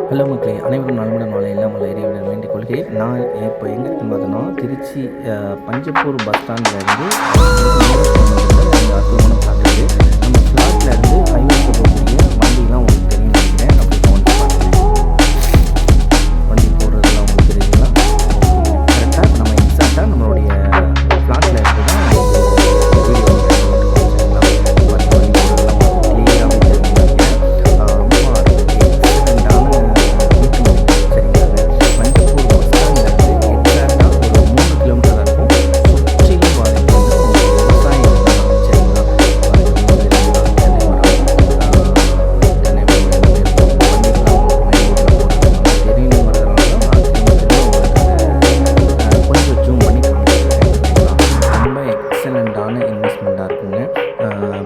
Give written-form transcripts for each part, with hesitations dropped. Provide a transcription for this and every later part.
Hello மக்களே, அனைவரும் நலமுடன் வாழ எல்லாம் உள்ள இறைவனை வேண்டிக் கொள்கிறேன். நான் இப்போ எங்கே இருக்குன்னு பார்த்தோன்னா திருச்சி பஞ்சப்பூர் பஸ் ஸ்டாண்ட்லேருந்து அற்புதமான பிளாட் இருக்குது. நம்ம பிளாட்டில் இருந்து ஹைவேக்கு போகக்கூடிய வண்டிலாம் உங்களுக்கு தெரியும் நினைக்கிறேன். அப்படி கவுண்ட் பார்த்துருக்கேன். வண்டி போடுறதுலாம் உங்களுக்கு தெரியுங்களா? கரெக்டாக நம்ம எக்ஸாக்டாக நம்மளுடைய பிளாட்டில் இருந்து தான் வீடியோ இன்வெஸ்ட்மெண்ட்டாக இருக்குங்க.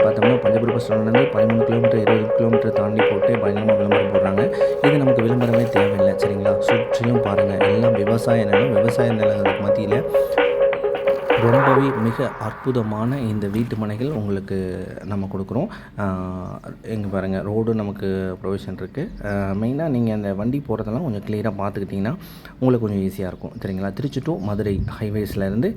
பார்த்தோம்னா பஞ்சப்பூர் பஸ் ஸ்டாண்ட்லேருந்து 13 கிலோமீட்டர் 20 கிலோமீட்டர் தாண்டி போட்டு பயங்கரமாக விளம்பரம் போடுறாங்க. இது நமக்கு விளம்பரமே தேவையில்லை, சரிங்களா? சுற்றிலும் பாருங்கள், எல்லாம் விவசாய நிலம். விவசாய நிலங்களுக்கு மத்தியில் ரொம்பவே மிக அற்புதமான இந்த வீட்டு மனைகள் உங்களுக்கு நம்ம கொடுக்குறோம். இங்கே பாருங்கள், ரோடு நமக்கு ப்ரொவிஷன் இருக்குது. மெயினாக நீங்கள் அந்த வண்டி போகிறதெல்லாம் கொஞ்சம் கிளியராக பார்த்துக்கிட்டிங்கன்னா உங்களுக்கு கொஞ்சம் ஈஸியாக இருக்கும், சரிங்களா? திருச்சி டு மதுரை ஹைவேஸ்லேருந்து